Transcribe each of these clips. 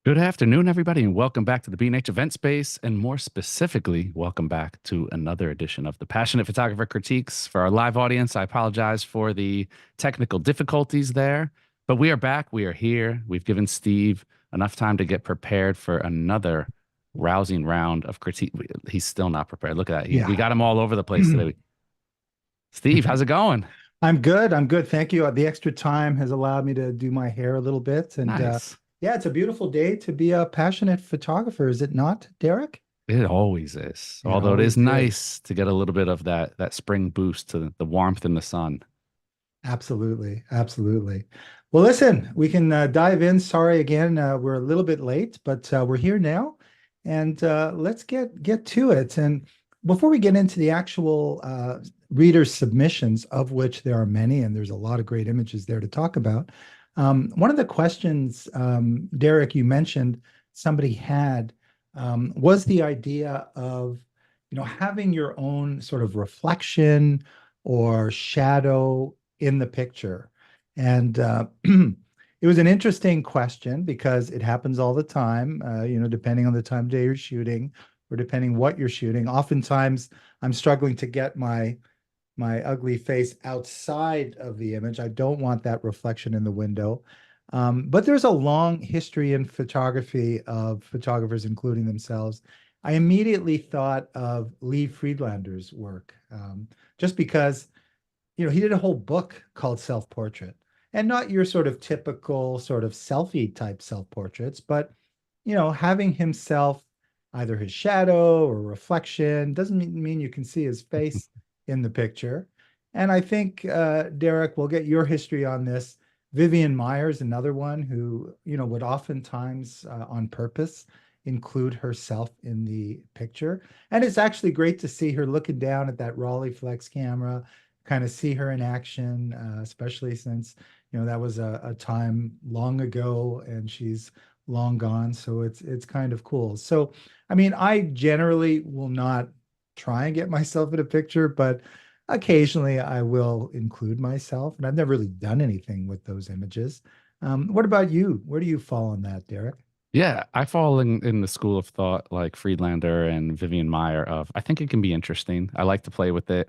Good afternoon, everybody, and welcome back to the B&H Event Space, and more specifically, welcome back to another edition of the Passionate Photographer Critiques. For our live audience, I apologize for the technical difficulties there, but we are back. We are here. We've given Steve enough time to get prepared for another rousing round of critique. He's still not prepared. Look at that. We Yeah. got him all over the place today. Steve, how's it going? I'm good. I'm good. Thank you. The extra time has allowed me to do my hair a little bit. And Nice. yeah, it's a beautiful day to be a passionate photographer, is it not, Derek? It always is. It Although it is always is. nice to get a little bit of that spring boost to the warmth in the sun. Absolutely. Absolutely. Well, listen, we can dive in. Sorry again, we're a little bit late, but we're here now. And let's get to it. And before we get into the actual reader submissions, of which there are many, and there's a lot of great images there to talk about. One of the questions, Derek, you mentioned somebody had was the idea of, having your own sort of reflection or shadow in the picture. And it was an interesting question because it happens all the time, depending on the time of day you're shooting or depending what you're shooting. Oftentimes, I'm struggling to get my ugly face outside of the image. I don't want that reflection in the window. But there's a long history in photography of photographers including themselves. I immediately thought of Lee Friedlander's work, just because, he did a whole book called Self-Portrait, and not your sort of typical sort of selfie type self-portraits, but, having himself, either his shadow or reflection, doesn't mean you can see his face in the picture. And I think, Derek, we'll get your history on this. Vivian Myers, another one who, would oftentimes on purpose include herself in the picture. And it's actually great to see her looking down at that Raleigh Flex camera, kind of see her in action, especially since, that was a time long ago and she's long gone. So it's kind of cool. So, I mean, I generally will not try and get myself in a picture, but occasionally I will include myself. And I've never really done anything with those images. What about you? Where do you fall on that, Derek? Yeah, I fall in the school of thought like Friedlander and Vivian Meyer of I think it can be interesting. I like to play with it.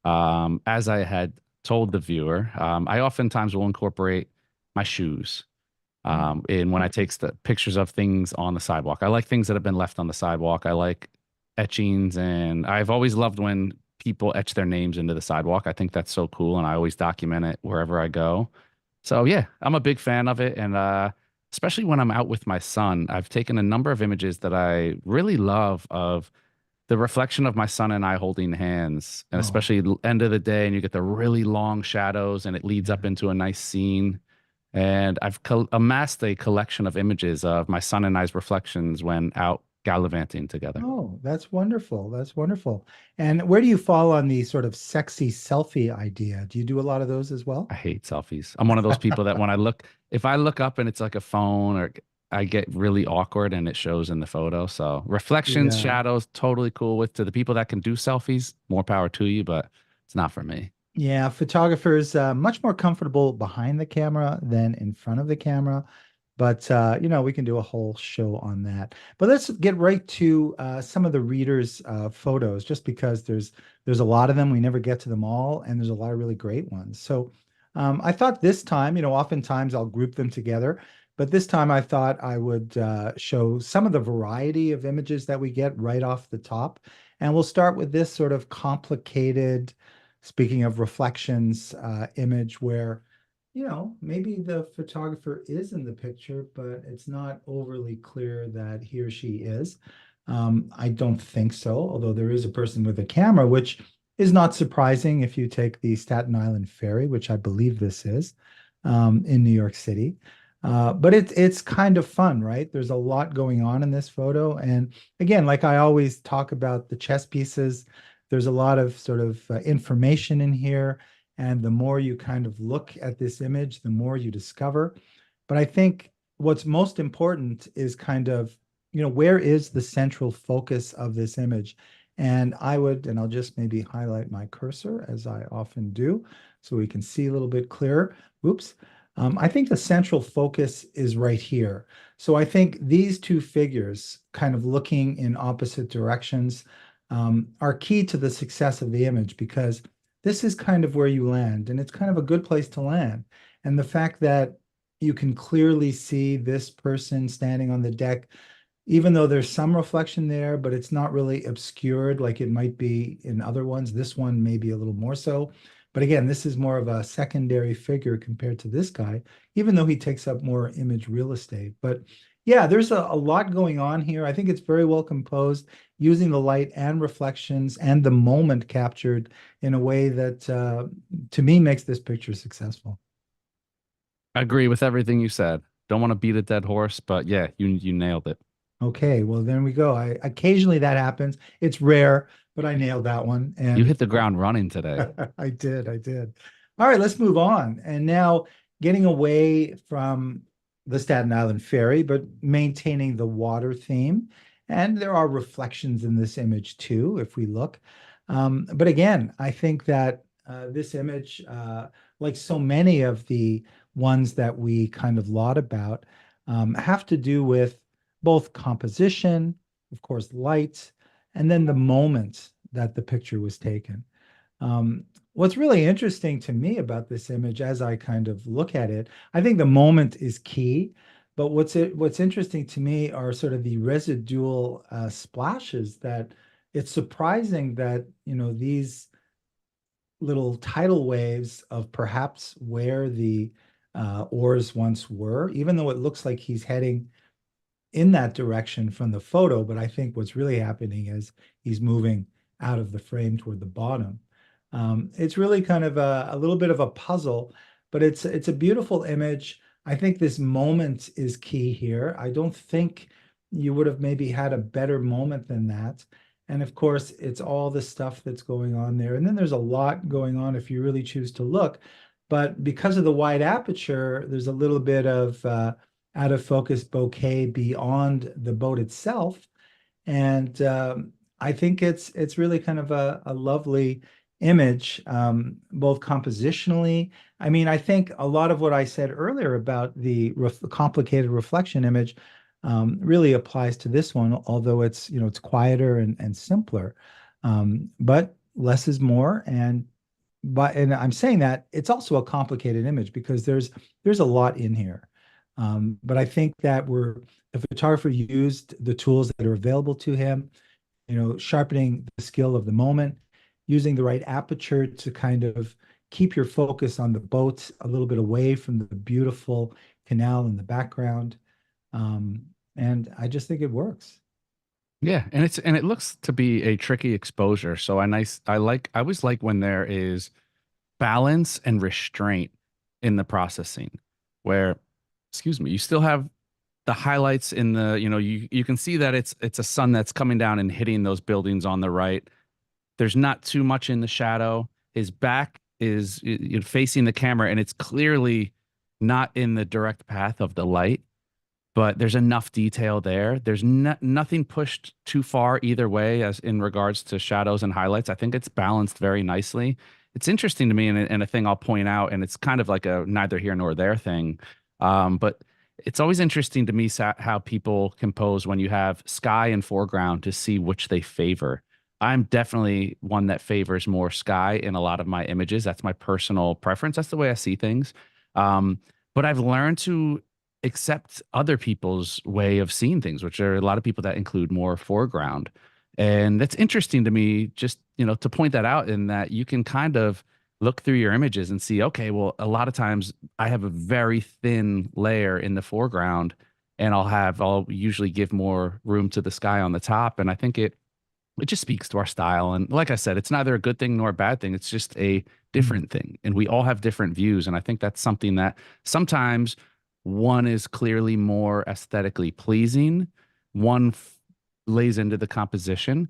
As I had told the viewer, I oftentimes will incorporate my shoes in when I take the pictures of things on the sidewalk. I like things that have been left on the sidewalk. I like etchings, and I've always loved when people etch their names into the sidewalk. I think that's so cool, and I always document it wherever I go. So yeah, I'm a big fan of it, and especially when I'm out with my son, I've taken a number of images that I really love of the reflection of my son and I holding hands, and Oh, especially end of the day, and you get the really long shadows, and it leads up yeah. into a nice scene. And I've amassed a collection of images of my son and I's reflections when out gallivanting together. Oh, that's wonderful. That's wonderful. And where do you fall on the sort of sexy selfie idea? Do you do a lot of those as well? I hate selfies. I'm one of those people that when I look, if I look up and it's like a phone or I get really awkward and it shows in the photo. So reflections, Yeah. shadows, totally cool with. To the people that can do selfies, more power to you, but it's not for me. Yeah, photographers much more comfortable behind the camera than in front of the camera. But we can do a whole show on that. But let's get right to some of the readers' photos, just because there's a lot of them. We never get to them all, and there's a lot of really great ones. So I thought this time, oftentimes I'll group them together, but this time I thought I would show some of the variety of images that we get right off the top. And we'll start with this sort of complicated, speaking of reflections, image where maybe the photographer is in the picture, but it's not overly clear that he or she is. I don't think so, although there is a person with a camera, which is not surprising if you take the Staten Island ferry, which I believe this is, in New York City. But it's kind of fun, right? There's a lot going on in this photo. And again, like I always talk about the chess pieces, there's a lot of sort of information in here. And the more you kind of look at this image, the more you discover. But I think what's most important is kind of, where is the central focus of this image? And I'll just maybe highlight my cursor as I often do, so we can see a little bit clearer. Oops. I think the central focus is right here. So I think these two figures, kind of looking in opposite directions, are key to the success of the image because this is kind of where you land, and it's kind of a good place to land. And the fact that you can clearly see this person standing on the deck, even though there's some reflection there, but it's not really obscured like it might be in other ones. This one may be a little more so. But again, this is more of a secondary figure compared to this guy, even though he takes up more image real estate. But yeah, there's a lot going on here. I think it's very well composed, using the light and reflections and the moment captured in a way that, to me, makes this picture successful. I agree with everything you said. Don't want to beat a dead horse, but yeah, you nailed it. Okay, well, there we go. Occasionally that happens. It's rare, but I nailed that one. You And hit the ground running today. I did. All right, let's move on. And now getting away from the Staten Island ferry, but maintaining the water theme. And there are reflections in this image too, if we look. But again, I think that this image, like so many of the ones that we kind of laud about, have to do with both composition, of course, light, and then the moment that the picture was taken. What's really interesting to me about this image as I kind of look at it, I think the moment is key, but what's interesting to me are sort of the residual splashes that it's surprising that, these little tidal waves of perhaps where the oars once were, even though it looks like he's heading in that direction from the photo, but I think what's really happening is he's moving out of the frame toward the bottom. It's really kind of a little bit of a puzzle, but it's a beautiful image. I think this moment is key here. I don't think you would have maybe had a better moment than that. And of course, it's all the stuff that's going on there. And then there's a lot going on if you really choose to look. But because of the wide aperture, there's a little bit of out of focus bokeh beyond the boat itself. And I think it's really kind of a lovely image, both compositionally. I mean, I think a lot of what I said earlier about the complicated reflection image really applies to this one, although it's quieter and simpler. But less is more, and I'm saying that it's also a complicated image because there's a lot in here. But I think that the photographer used the tools that are available to him, sharpening the skill of the moment, using the right aperture to kind of keep your focus on the boat a little bit away from the beautiful canal in the background. And I just think it works. Yeah, and it looks to be a tricky exposure. So I always like when there is balance and restraint in the processing where, excuse me, you still have the highlights in the, you can see that it's a sun that's coming down and hitting those buildings on the right. There's not too much in the shadow. His back is facing the camera and it's clearly not in the direct path of the light, but there's enough detail there. There's nothing pushed too far either way as in regards to shadows and highlights. I think it's balanced very nicely. It's interesting to me, and a thing I'll point out, and it's kind of like a neither here nor there thing. But it's always interesting to me how people compose when you have sky and foreground to see which they favor. I'm definitely one that favors more sky in a lot of my images. That's my personal preference. That's the way I see things. But I've learned to accept other people's way of seeing things, which are a lot of people that include more foreground. And that's interesting to me, just, to point that out in that you can kind of look through your images and see, okay, well, a lot of times I have a very thin layer in the foreground and I'll usually give more room to the sky on the top. And I think it just speaks to our style. And like I said, it's neither a good thing nor a bad thing. It's just a Mhm. different thing. And we all have different views. And I think that's something that sometimes one is clearly more aesthetically pleasing. One lays into the composition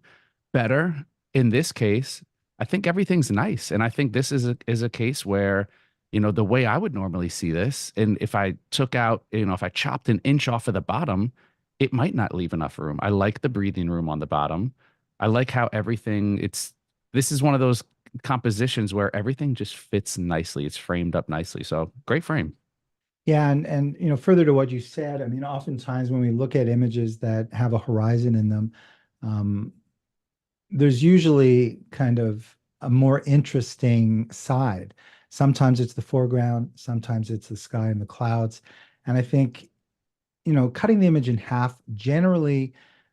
better. In this case, I think everything's nice. And I think this is a case where, the way I would normally see this, and if I took out, if I chopped an inch off of the bottom, it might not leave enough room. I like the breathing room on the bottom. I like how this is one of those compositions where everything just fits nicely. It's framed up nicely. So great frame. Yeah, and further to what you said, I mean, oftentimes when we look at images that have a horizon in them, um, there's usually kind of a more interesting side. Sometimes it's the foreground, sometimes it's the sky and the clouds. And I think, cutting the image in half generally,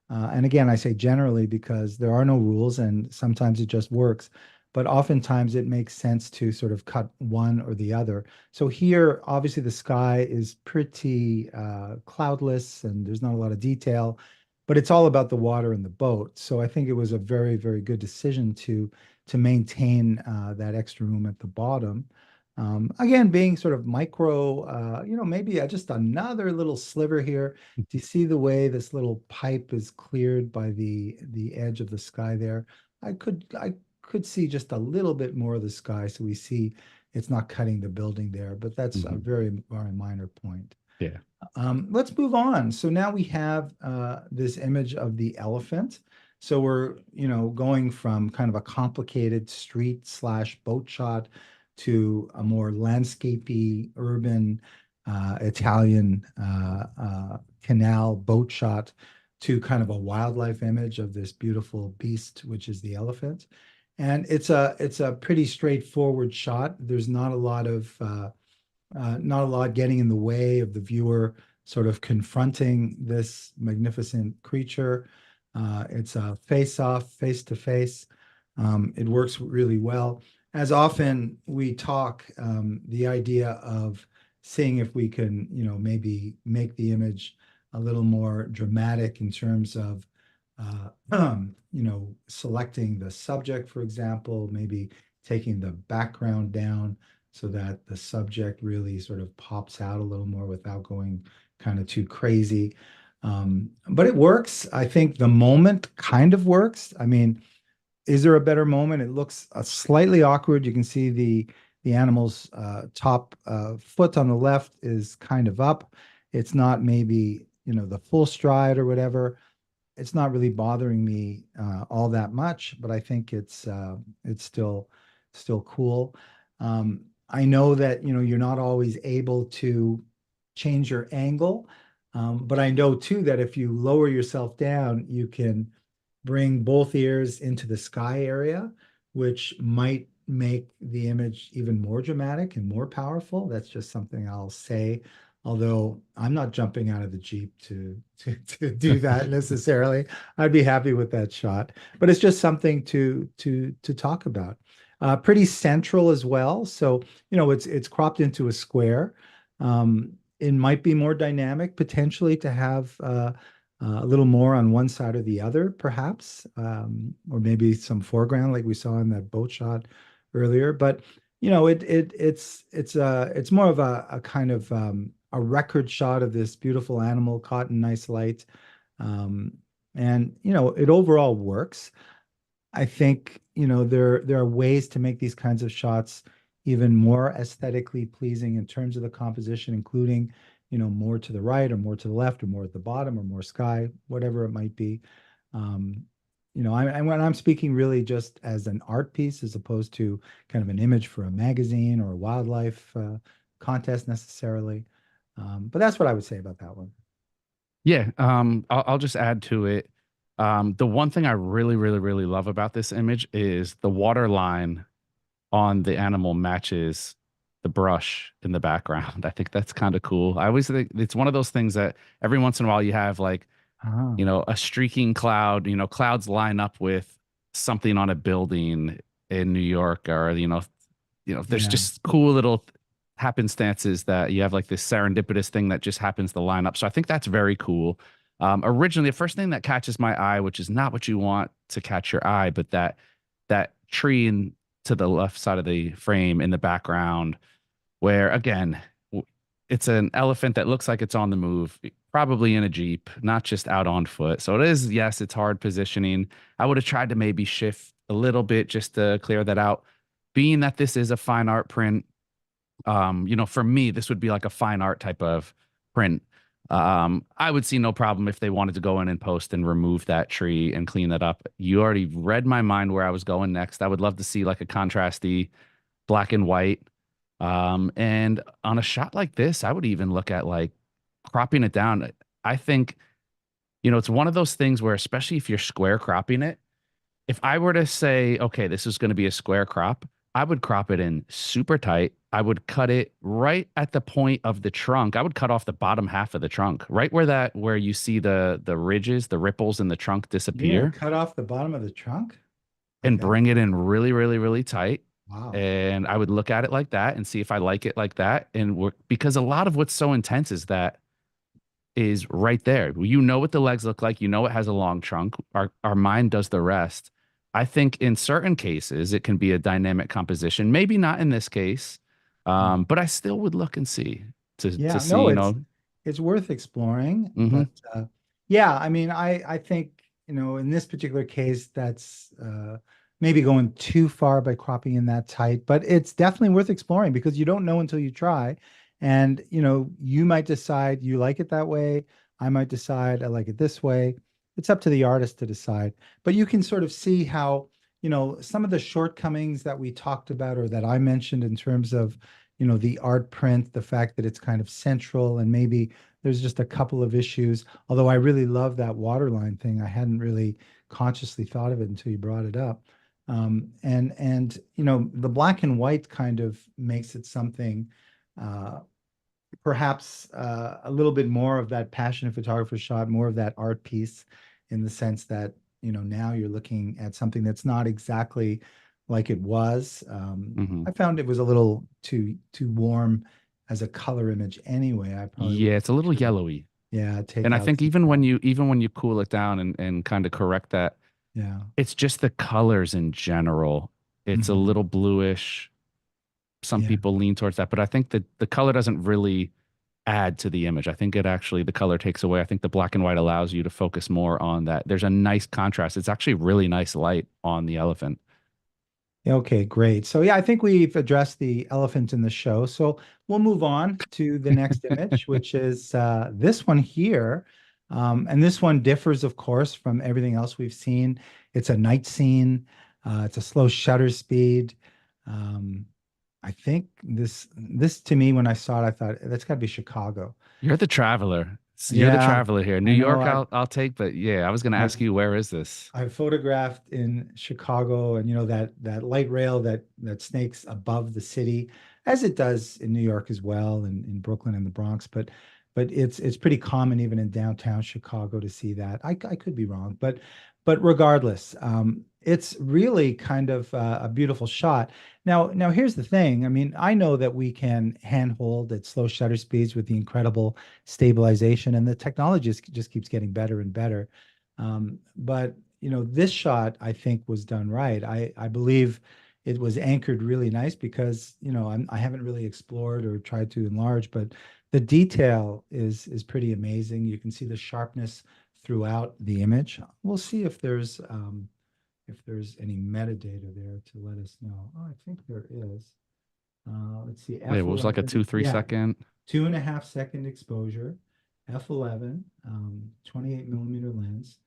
and again, I say generally because there are no rules and sometimes it just works, but oftentimes it makes sense to sort of cut one or the other. So here, obviously, the sky is pretty cloudless and there's not a lot of detail, but it's all about the water and the boat. So I think it was a very, very good decision to maintain that extra room at the bottom. Again, being sort of micro, maybe just another little sliver here. Do you see the way this little pipe is cleared by the edge of the sky there? I could see just a little bit more of the sky, so we see it's not cutting the building there, but that's a Mhm. very, very minor point. Yeah. Let's move on. So now we have this image of the elephant. So we're, going from kind of a complicated street slash boat shot to a more landscapey, urban, Italian canal boat shot to kind of a wildlife image of this beautiful beast, which is the elephant. And it's a pretty straightforward shot. There's not a lot getting in the way of the viewer sort of confronting this magnificent creature. It's a face off, face to face. It works really well. As often we talk, the idea of seeing if we can, maybe make the image a little more dramatic in terms of, selecting the subject, for example, maybe taking the background down so that the subject really sort of pops out a little more without going kind of too crazy. But it works. I think the moment kind of works. I mean, is there a better moment? It looks slightly awkward. You can see the animal's top foot on the left is kind of up. It's not maybe, the full stride or whatever. It's not really bothering me all that much, but I think it's still cool. I know that you're not always able to change your angle, but I know too that if you lower yourself down, you can bring both ears into the sky area, which might make the image even more dramatic and more powerful. That's just something I'll say. Although I'm not jumping out of the Jeep to do that necessarily. I'd be happy with that shot, but it's just something to talk about. Pretty central as well. So, it's cropped into a square. It might be more dynamic potentially to have a little more on one side or the other, perhaps, or maybe some foreground like we saw in that boat shot earlier. But it's more of a kind of a record shot of this beautiful animal caught in nice light, um, and it overall works. I think, there are ways to make these kinds of shots even more aesthetically pleasing in terms of the composition, including, more to the right or more to the left or more at the bottom or more sky, whatever it might be. Um, when I'm speaking really just as an art piece as opposed to kind of an image for a magazine or a wildlife contest necessarily. But that's what I would say about that one. Yeah, I'll just add to it. The one thing I really, really, really love about this image is the water line on the animal matches the brush in the background. I think that's kind of cool. I always think it's one of those things that every once in a while you have like, Ah, a streaking cloud, clouds line up with something on a building in New York or, there's yeah. just cool little happenstances that you have like this serendipitous thing that just happens to line up. So I think that's very cool. Originally, the first thing that catches my eye, which is not what you want to catch your eye, but that tree to the left side of the frame in the background, where again, it's an elephant that looks like it's on the move, probably in a Jeep, not just out on foot. So it is, yes, it's hard positioning. I would have tried to maybe shift a little bit just to clear that out. Being that this is a fine art print, for me, this would be like a fine art type of print. I would see no problem if they wanted to go in and post and remove that tree and clean that up. You already read my mind where I was going next. I would love to see like a contrasty black and white And on a shot like this, I would even look at like cropping it down. I think, it's one of those things where, especially if you're square cropping it, if I were to say, okay, this is going to be a square crop, I would crop it in super tight. I would cut it right at the point of the trunk. I would cut off the bottom half of the trunk, right where you see the ridges, the ripples in the trunk You're gonna disappear, cut off the bottom of the trunk like and that? bring it in really, really, really tight. Wow. And I would look at it like that and see if I like it like that. Because a lot of what's so intense is right there. You know what the legs look like. You know it has a long trunk. Our mind does the rest. I think in certain cases it can be a dynamic composition. Maybe not in this case, Yeah. but I still would look and see to Yeah, see. no, it's worth exploring, Hmm. but yeah, I mean, I think, in this particular case, that's maybe going too far by cropping in that tight, but it's definitely worth exploring because you don't know until you try. And, you might decide you like it that way. I might decide I like it this way. It's up to the artist to decide. But you can sort of see how, some of the shortcomings that we talked about or that I mentioned in terms of the art print, the fact that it's kind of central, and maybe there's just a couple of issues. Although I really love that waterline thing, I hadn't really consciously thought of it until you brought it up. And the black and white kind of makes it something, uh, perhaps a little bit more of that passionate photographer shot, more of that art piece, in the sense that now you're looking at something that's not exactly like it was. Hmm. I found it was a little too warm as a color image anyway. I probably would Yeah, it's a little to, yellowy. yeah, take And I out think some even when color. you cool it down and kind of correct that, Yeah. it's just the colors in general. It's a Mhm. little bluish. Some Yeah. people lean towards that, but I think that the color doesn't really add to the image. I think the color takes away. I think the black and white allows you to focus more on that. There's a nice contrast. It's actually really nice light on the elephant. Okay, great. So yeah, I think we've addressed the elephant in the show. So we'll move on to the next image, which is this one here. And this one differs, of course, from everything else we've seen. It's a night scene. It's a slow shutter speed. Um, I think this to me, when I saw it, I thought that's got to be Chicago. You're the traveler. You're the Yeah, traveler here. New I know. York, I'll take, but yeah, I was gonna ask I've you, where is this? I photographed in Chicago, and that light rail that snakes above the city, as it does in New York as well, and in Brooklyn and the Bronx. But it's pretty common even in downtown Chicago to see that. I could be wrong, but regardless, it's really kind of a beautiful shot. Now here's the thing. I mean, I know that we can handhold at slow shutter speeds with the incredible stabilization, and the technology just keeps getting better and better. But this shot I think was done right. I believe it was anchored really nice because I haven't really explored or tried to enlarge, but the detail is pretty amazing. You can see the sharpness throughout the image. We'll see if there's any metadata there to let us know. Oh, I think there is. Let's see, It was like a f11. two, three Yeah, second. 2.5 second exposure, f11, 28 millimeter lens.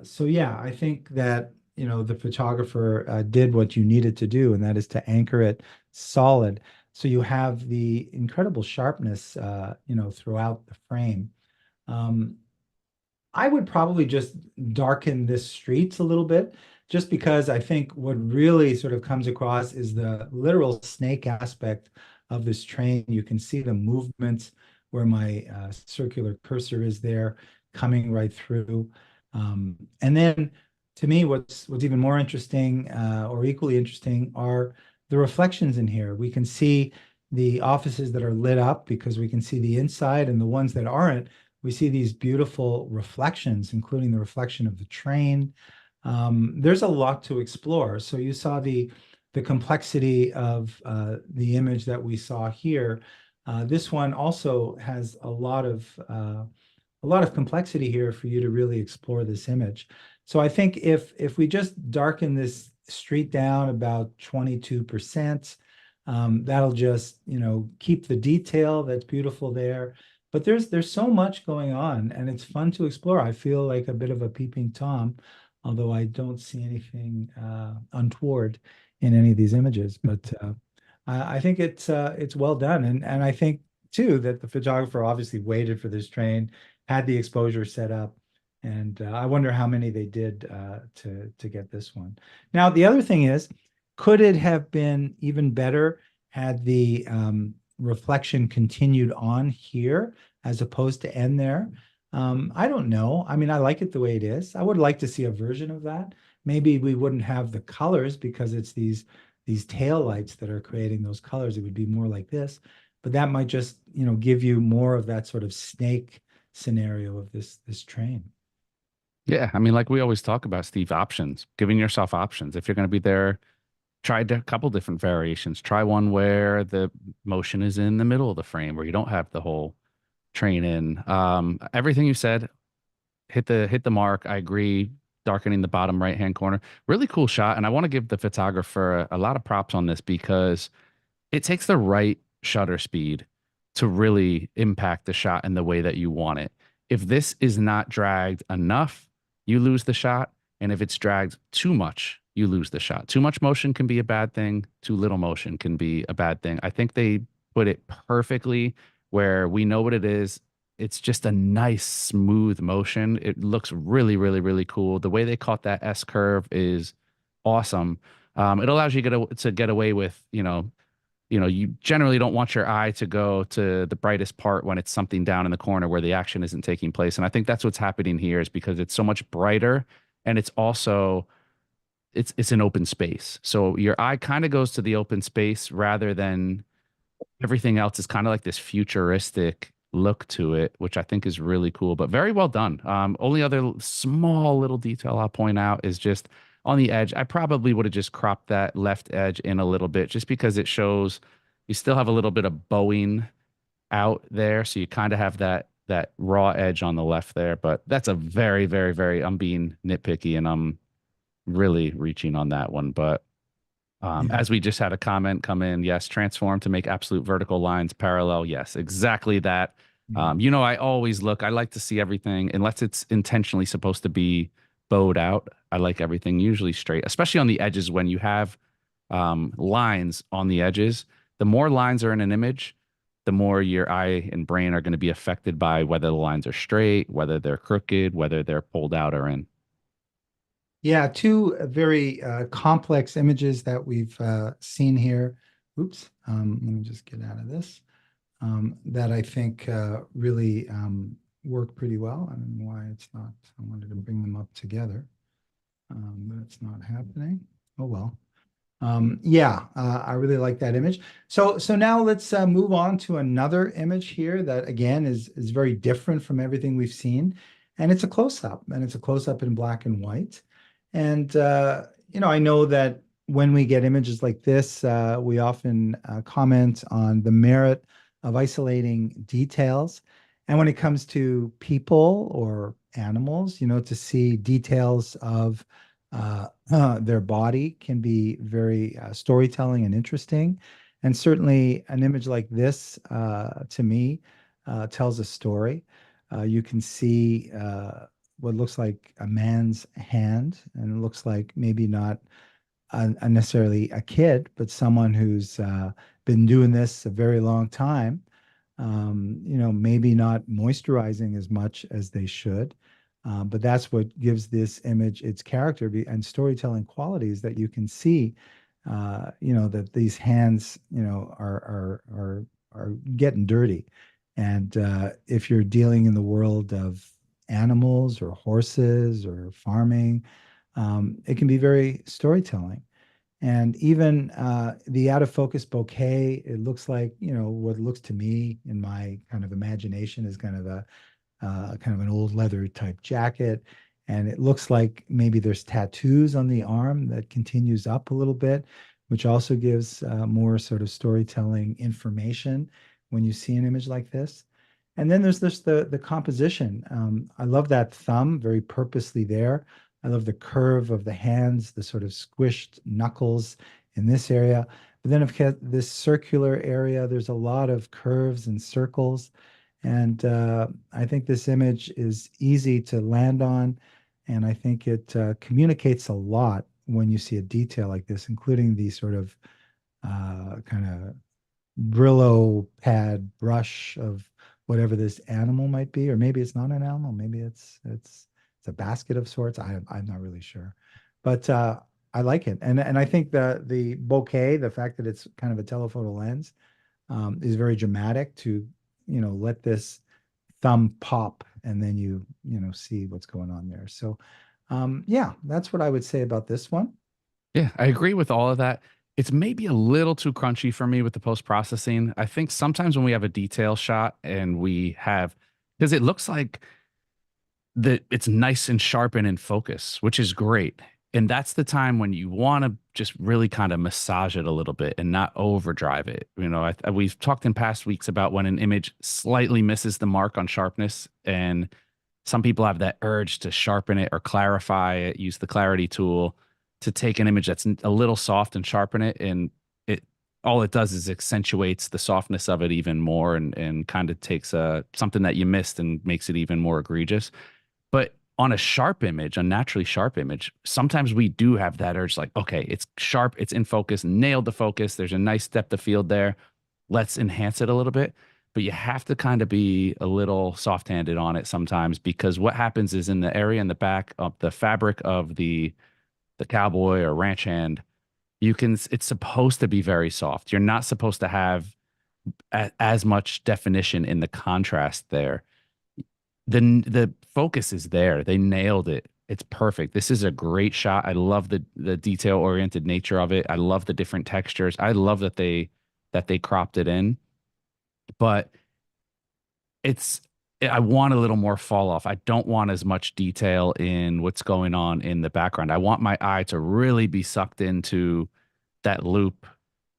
So yeah, I think that the photographer did what you needed to do, and that is to anchor it solid. So you have the incredible sharpness, throughout the frame. Um, I would probably just darken this streets a little bit, just because I think what really sort of comes across is the literal snake aspect of this train. You can see the movements where my circular cursor is there coming right through. And then to me, what's even more interesting, or equally interesting, are the reflections in here. We can see the offices that are lit up because we can see the inside, and the ones that aren't, we see these beautiful reflections, including the reflection of the train. There's a lot to explore. So you saw the complexity of the image that we saw here. This one also has a lot of complexity here for you to really explore this image. So I think if we just darken this street down about 22%, that'll just keep the detail that's beautiful there. But there's so much going on, and it's fun to explore. I feel like a bit of a peeping Tom, although I don't see anything untoward in any of these images. But I think it's well done, and I think too that the photographer obviously waited for this train, had the exposure set up, and I wonder how many they did to get this one. Now the other thing is, could it have been even better had the reflection continued on here as opposed to end there? I don't know. I mean, I like it the way it is. I would like to see a version of that. Maybe we wouldn't have the colors because it's these tail lights that are creating those colors. It would be more like this, but that might just, give you more of that sort of snake scenario of this train. Yeah, I mean, like we always talk about, Steve, options, giving yourself options. If you're going to be there, try a couple different variations. Try one where the motion is in the middle of the frame, where you don't have the whole train in. Everything you said, hit the mark. I agree. Darkening the bottom right hand corner, really cool shot. And I want to give the photographer a lot of props on this because it takes the right shutter speed to really impact the shot in the way that you want it. If this is not dragged enough, you lose the shot. And if it's dragged too much, you lose the shot. Too much motion can be a bad thing. Too little motion can be a bad thing. I think they put it perfectly where we know what it is. It's just a nice, smooth motion. It looks really, really, really cool. The way they caught that S curve is awesome. It allows you to get away with, you generally don't want your eye to go to the brightest part when it's something down in the corner where the action isn't taking place. And I think that's what's happening here is because it's so much brighter and it's also it's an open space. So your eye kind of goes to the open space rather than everything else is kind of like this futuristic look to it, which I think is really cool, but very well done. Only other small little detail I'll point out is just on the edge. I probably would have just cropped that left edge in a little bit just because it shows you still have a little bit of bowing out there. So you kind of have that raw edge on the left there, but that's a very, very, very, I'm being nitpicky and I'm really reaching on that one. But Yeah. as we just had a comment come in, yes, transform to make absolute vertical lines parallel. Yes, exactly that. Yeah. I always look, I like to see everything, unless it's intentionally supposed to be bowed out. I like everything usually straight, especially on the edges when you have lines on the edges. The more lines are in an image, the more your eye and brain are going to be affected by whether the lines are straight, whether they're crooked, whether they're pulled out or in. Yeah, two very complex images that we've seen here. Oops, let me just get out of this. That I think really work pretty well. I don't know why it's not. I wanted to bring them up together, but it's not happening. Oh well. Yeah, I really like that image. So now let's move on to another image here that again is very different from everything we've seen, and it's a close up, and it's a close up in black and white. And I know that when we get images like this, we often comment on the merit of isolating details. And when it comes to people or animals, to see details of their body can be very storytelling and interesting. And certainly an image like this, to me, tells a story. You can see what looks like a man's hand, and it looks like maybe not necessarily a kid, but someone who's been doing this a very long time. Maybe not moisturizing as much as they should. But that's what gives this image its character and storytelling qualities that you can see, that these hands, are getting dirty. And if you're dealing in the world of animals or horses or farming, it can be very storytelling. And even the out of focus bouquet, it looks like, what looks to me in my kind of imagination is kind of an old leather type jacket. And it looks like maybe there's tattoos on the arm that continues up a little bit, which also gives more sort of storytelling information when you see an image like this. And then there's the composition. I love that thumb very purposely there. I love the curve of the hands, the sort of squished knuckles in this area. But then, of course, this circular area, there's a lot of curves and circles. And I think this image is easy to land on. And I think it communicates a lot when you see a detail like this, including the sort of kind of Brillo pad brush of whatever this animal might be, or maybe it's not an animal, maybe it's a basket of sorts. I'm not really sure, but I like it, and I think the bokeh, the fact that it's kind of a telephoto lens, is very dramatic to let this thumb pop and then see what's going on there. So yeah, that's what I would say about this one. Yeah, I agree with all of that. It's maybe a little too crunchy for me with the post processing. I think sometimes when we have a detail shot and we have, because it looks like that it's nice and sharp and in focus, which is great. And that's the time when you want to just really kind of massage it a little bit and not overdrive it. We've talked in past weeks about when an image slightly misses the mark on sharpness, and some people have that urge to sharpen it or clarify it, use the clarity tool to take an image that's a little soft and sharpen it. And it all it does is accentuates the softness of it even more, and kind of takes something that you missed and makes it even more egregious. But on a sharp image, a naturally sharp image, sometimes we do have that urge like, okay, it's sharp, it's in focus, nailed the focus, there's a nice depth of field there. Let's enhance it a little bit. But you have to kind of be a little soft-handed on it sometimes, because what happens is in the area in the back of the fabric of the cowboy or ranch hand, it's supposed to be very soft. You're not supposed to have as much definition in the contrast there. The focus is there. They nailed it. It's perfect. This is a great shot. I love the detail oriented nature of it. I love the different textures. I love that they cropped it in, but it's I want a little more fall off. I don't want as much detail in what's going on in the background. I want my eye to really be sucked into that loop,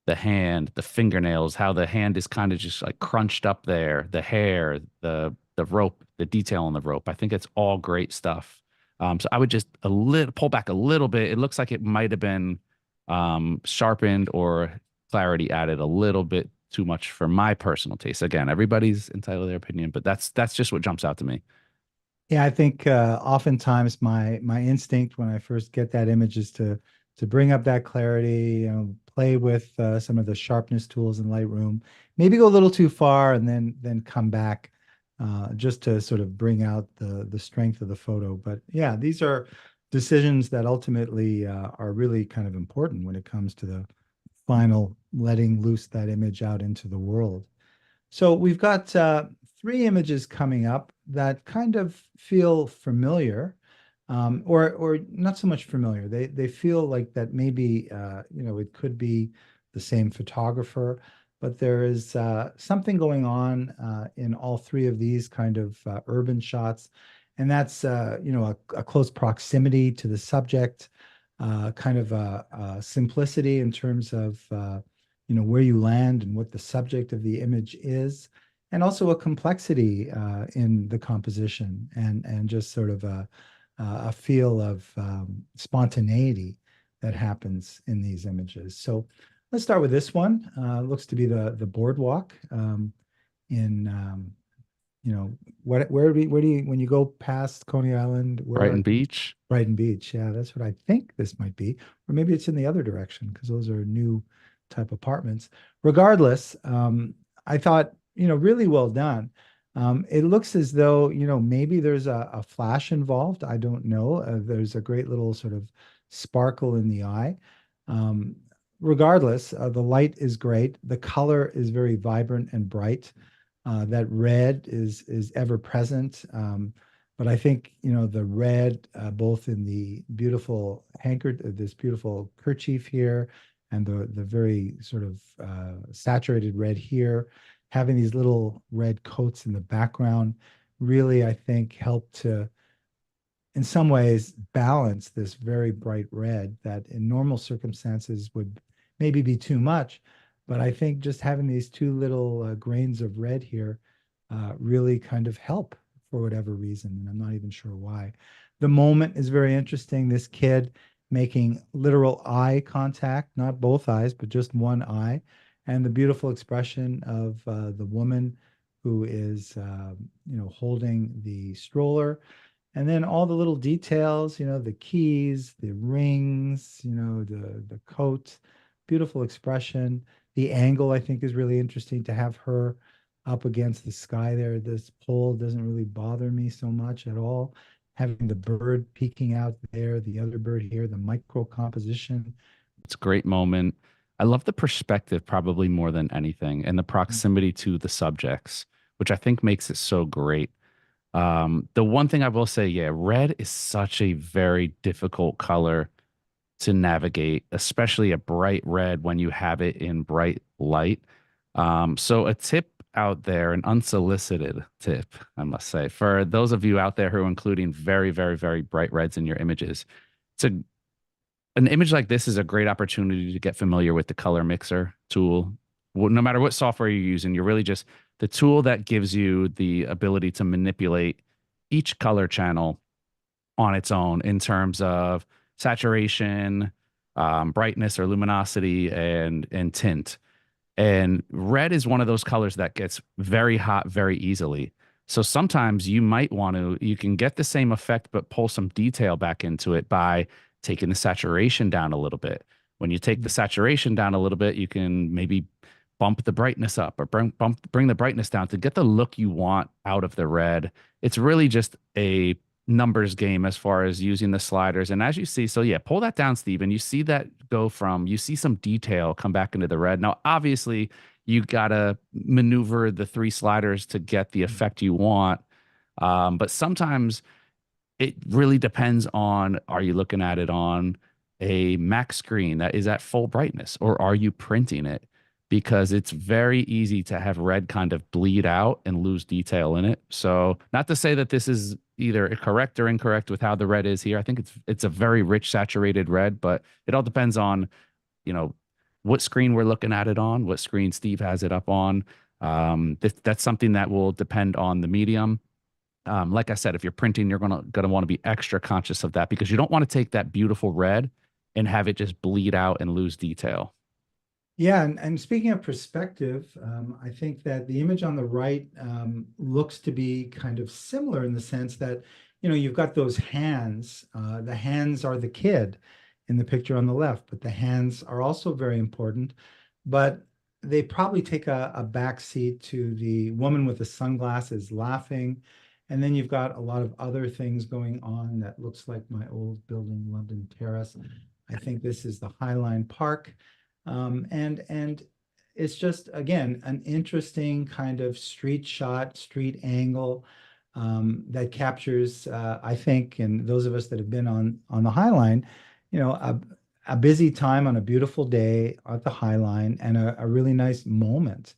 the hand, the fingernails, how the hand is kind of just like crunched up there, the hair, the rope, the detail on the rope. I think it's all great stuff. So I would just a little pull back a little bit. It looks like it might have been sharpened or clarity added a little bit too much for my personal taste. Again, everybody's entitled to their opinion, but that's just what jumps out to me. Yeah, I think oftentimes my instinct when I first get that image is to bring up that clarity, play with some of the sharpness tools in Lightroom, maybe go a little too far and then come back just to sort of bring out the strength of the photo. But yeah, these are decisions that ultimately are really kind of important when it comes to the final letting loose that image out into the world. So we've got three images coming up that kind of feel familiar, or not so much familiar. They feel like that maybe it could be the same photographer, but there is something going on in all three of these kind of urban shots, and that's a close proximity to the subject, kind of a simplicity in terms of where you land and what the subject of the image is, and also a complexity in the composition, and just sort of a feel of spontaneity that happens in these images. So let's start with this one. Looks to be the boardwalk in where do you when you go past Coney Island, where Brighton Beach. Brighton Beach. Yeah, that's what I think this might be. Or maybe it's in the other direction because those are new type apartments. Regardless, I thought, really well done. It looks as though, maybe there's a flash involved. I don't know. There's a great little sort of sparkle in the eye. Um, Regardless, the light is great. The color is very vibrant and bright. That red is ever present. But I think the red, both in the beautiful this beautiful kerchief here, and the very sort of saturated red here, having these little red coats in the background, really I think help to, in some ways, balance this very bright red that in normal circumstances would maybe be too much. But I think just having these two little grains of red here really kind of help for whatever reason. And I'm not even sure why. The moment is very interesting. This kid making literal eye contact, not both eyes, but just one eye. And the beautiful expression of the woman who is, holding the stroller. And then all the little details, the keys, the rings, the coat, beautiful expression. The angle, I think, is really interesting to have her up against the sky there. This pole doesn't really bother me so much at all. Having the bird peeking out there, the other bird here, the micro composition. It's a great moment. I love the perspective probably more than anything and the proximity to the subjects, which I think makes it so great. The one thing I will say, yeah, red is such a very difficult color to navigate, especially a bright red when you have it in bright light. So a tip out there, an unsolicited tip, I must say, for those of you out there who are including very, very, very bright reds in your images, it's a an image like this is a great opportunity to get familiar with the color mixer tool. No matter what software you're using, you're really just the tool that gives you the ability to manipulate each color channel on its own in terms of saturation, brightness or luminosity, and tint. And red is one of those colors that gets very hot very easily. So sometimes you can get the same effect, but pull some detail back into it by taking the saturation down a little bit. When you take the saturation down a little bit, you can maybe bump the brightness up or bring the brightness down to get the look you want out of the red. It's really just a numbers game as far as using the sliders. And as you see, so yeah, pull that down, Steve, and you see that you see some detail come back into the red. Now, obviously, you got to maneuver the three sliders to get the effect you want. But sometimes it really depends on, are you looking at it on a Mac screen that is at full brightness, or are you printing it? Because it's very easy to have red kind of bleed out and lose detail in it. So not to say that this is either correct or incorrect with how the red is here. I think it's a very rich saturated red, but it all depends on, you know, what screen we're looking at it on, what screen Steve has it up on. That's something that will depend on the medium. Like I said, if you're printing, you're gonna want to be extra conscious of that because you don't want to take that beautiful red and have it just bleed out and lose detail. Yeah, and speaking of perspective, I think that the image on the right looks to be kind of similar in the sense that, you've got those hands. The hands are the kid in the picture on the left, but the hands are also very important. But they probably take a back seat to the woman with the sunglasses laughing. And then you've got a lot of other things going on that looks like my old building, London Terrace. I think this is the Highline Park. And it's just, again, an interesting kind of street shot, street angle that captures, I think, and those of us that have been on the High Line, a busy time on a beautiful day at the High Line and a really nice moment.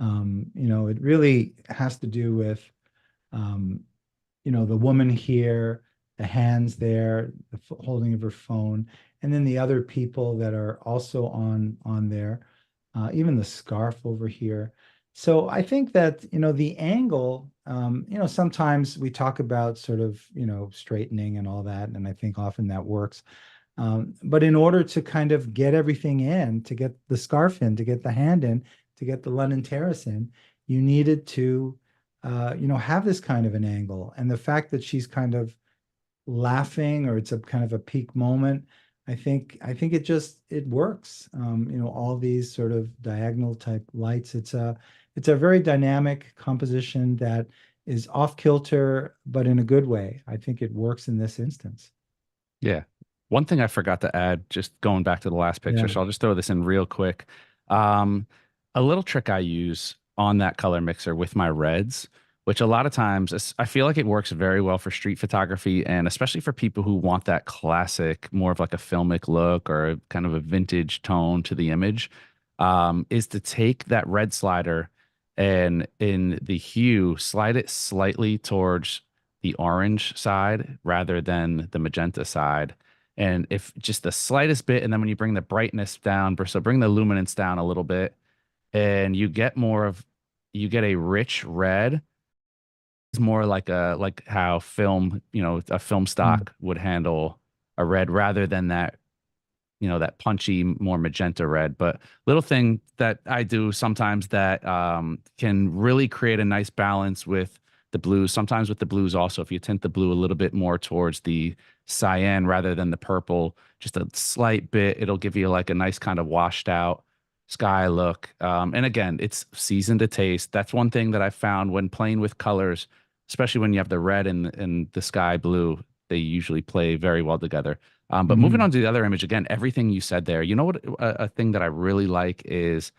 It really has to do with, the woman here, the hands there, the holding of her phone, and then the other people that are also on there, even the scarf over here. So I think that, the angle, sometimes we talk about sort of, straightening and all that, and I think often that works. But in order to kind of get everything in, to get the scarf in, to get the hand in, to get the London Terrace in, you needed to, have this kind of an angle. And the fact that she's kind of laughing, or it's a kind of a peak moment, I think it works. All these sort of diagonal type lights. It's a very dynamic composition that is off kilter, but in a good way. I think it works in this instance. Yeah. One thing I forgot to add, just going back to the last picture, Yeah. so I'll just throw this in real quick. Um, a little trick I use on that color mixer with my reds, which a lot of times I feel like it works very well for street photography and especially for people who want that classic, more of like a filmic look or kind of a vintage tone to the image, is to take that red slider and in the hue, slide it slightly towards the orange side rather than the magenta side. And if just the slightest bit, and then when you bring the brightness down, so bring the luminance down a little bit, and you get a rich red. It's more like how film, a film Mm. stock would handle a red rather than that, that punchy, more magenta red. But little thing that I do sometimes that can really create a nice balance with the blues. Sometimes with the blues also, if you tint the blue a little bit more towards the cyan rather than the purple, just a slight bit, it'll give you like a nice kind of washed out sky look. And again, it's season to taste. That's one thing that I found when playing with colors, especially when you have the red and the sky blue, they usually play very well together. But moving on Mhm. to the other image, again, everything you said there, you know what, a thing that I really like is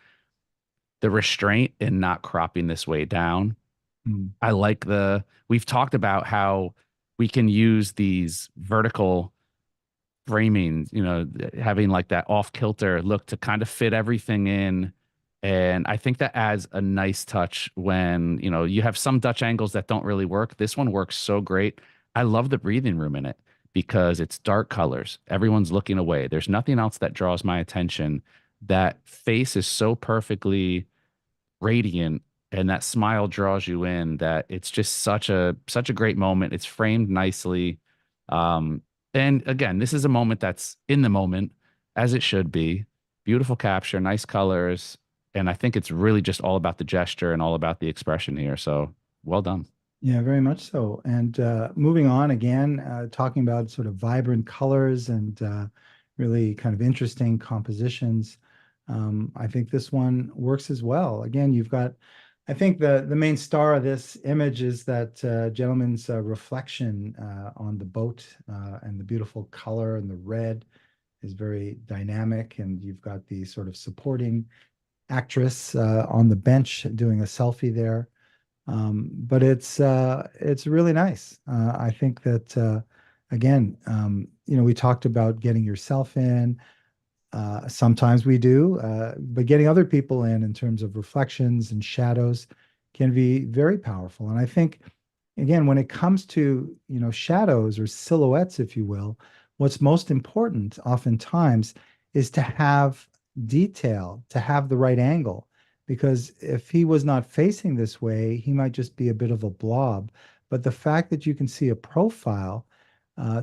the restraint in not cropping this way down. Mm. I like we've talked about how we can use these vertical framing, having like that off kilter look to kind of fit everything in. And I think that adds a nice touch when, you have some Dutch angles that don't really work. This one works so great. I love the breathing room in it because it's dark colors. Everyone's looking away. There's nothing else that draws my attention. That face is so perfectly radiant and that smile draws you in that it's just such a great moment. It's framed nicely. Um, and again, this is a moment that's in the moment as it should be. Beautiful capture, nice colors, and I think it's really just all about the gesture and all about the expression here. So well done. Yeah, very much so. And moving on again, talking about sort of vibrant colors and really kind of interesting compositions. I think this one works as well. Again, you've got, I think the main star of this image is that gentleman's reflection on the boat and the beautiful color and the red is very dynamic. And you've got the sort of supporting actress on the bench doing a selfie there. But it's really nice. I think that again, we talked about getting yourself in. Sometimes we do, but getting other people in terms of reflections and shadows can be very powerful. And I think, again, when it comes to, shadows or silhouettes, if you will, what's most important oftentimes is to have detail, to have the right angle. Because if he was not facing this way, he might just be a bit of a blob. But the fact that you can see a profile,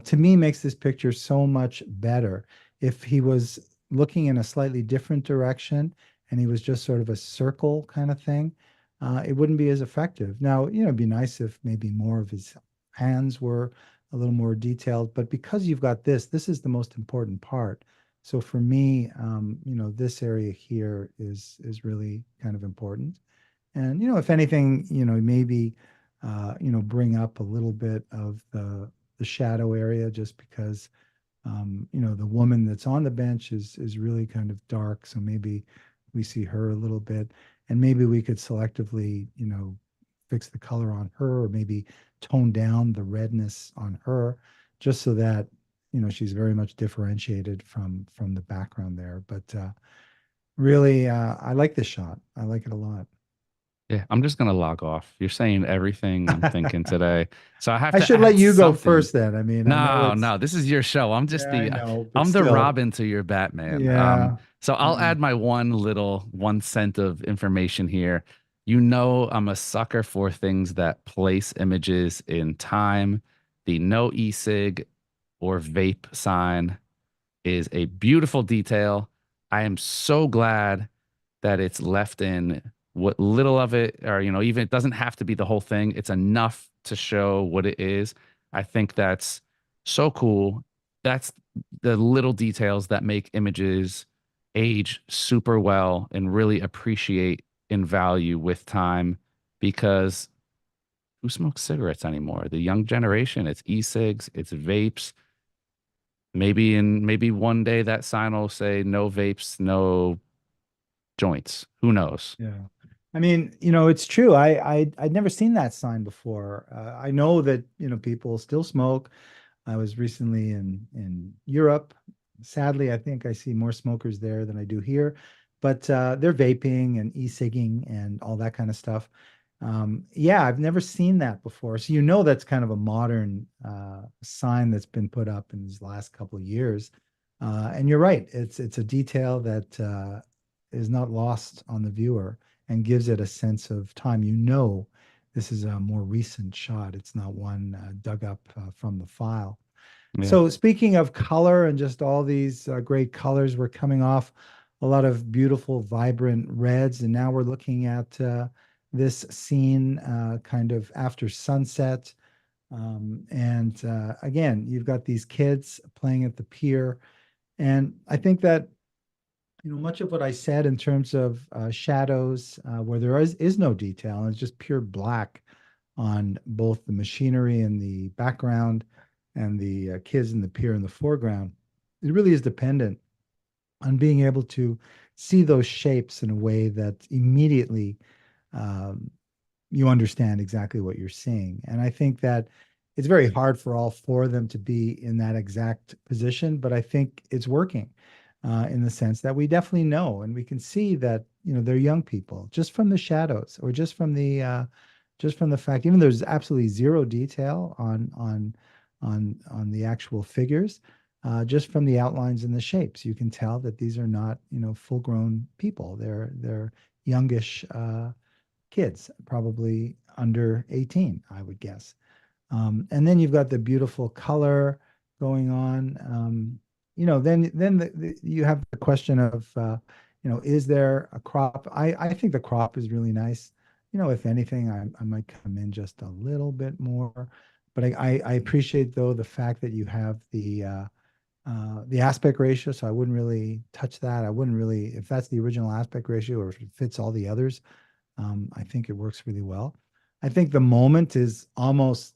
to me, makes this picture so much better. If he was looking in a slightly different direction and he was just sort of a circle kind of thing, it wouldn't be as effective. Now, it'd be nice if maybe more of his hands were a little more detailed, but because you've got this is the most important part. So for me, this area here is really kind of important. And, if anything, maybe, bring up a little bit of the shadow area just because the woman that's on the bench is really kind of dark. So maybe we see her a little bit, and maybe we could selectively, fix the color on her, or maybe tone down the redness on her, just so that she's very much differentiated from the background there. But really, I like this shot. I like it a lot. Yeah, I'm just gonna log off. You're saying everything I'm thinking today. So I have I to should let add you go something. first then. I mean, I know No, it's, no, this is your show. yeah, I know, but I'm the still, Robin to your Batman. yeah. So I'll Mm, add my one little 1 cent of information here. You know, I'm a sucker for things that place images in time. The no e-cig or vape sign is a beautiful detail. I am so glad that it's left in what little of it, or, even it doesn't have to be the whole thing. It's enough to show what it is. I think that's so cool. That's the little details that make images age super well and really appreciate in value with time because who smokes cigarettes anymore? The young generation, it's e-cigs, it's vapes. Maybe one day that sign will say no vapes, no joints. Who knows? yeah. I mean, it's true. I'd never seen that sign before. I know that, people still smoke. I was recently in Europe. Sadly, I think I see more smokers there than I do here, but they're vaping and e-cigging and all that kind of stuff. Yeah, I've never seen that before. So that's kind of a modern sign that's been put up in these last couple of years. And you're right. It's a detail that is not lost on the viewer and gives it a sense of time. This is a more recent shot. It's not one dug up from the file. Yeah. So speaking of color and just all these great colors, we're coming off a lot of beautiful, vibrant reds, and now we're looking at this scene kind of after sunset. And again, you've got these kids playing at the pier. And I think that, much of what I said in terms of shadows, where there is no detail, and it's just pure black on both the machinery in the background and the kids in the pier in the foreground, it really is dependent on being able to see those shapes in a way that immediately um, you understand exactly what you're seeing. And I think that it's very hard for all four of them to be in that exact position, but I think it's working in the sense that we definitely know and we can see that they're young people just from the shadows or just from the fact, even there's absolutely zero detail on the actual figures. Just from the outlines and the shapes, you can tell that these are not, full-grown people. They're youngish kids, probably under 18, I would guess. And then you've got the beautiful color going on. Then you have the question of, is there a crop? I think the crop is really nice. If anything, I might come in just a little bit more. But I appreciate, though, the fact that you have the aspect ratio. So I wouldn't really touch that. I wouldn't really, if that's the original aspect ratio or if it fits all the others, I think it works really well. I think the moment is almost,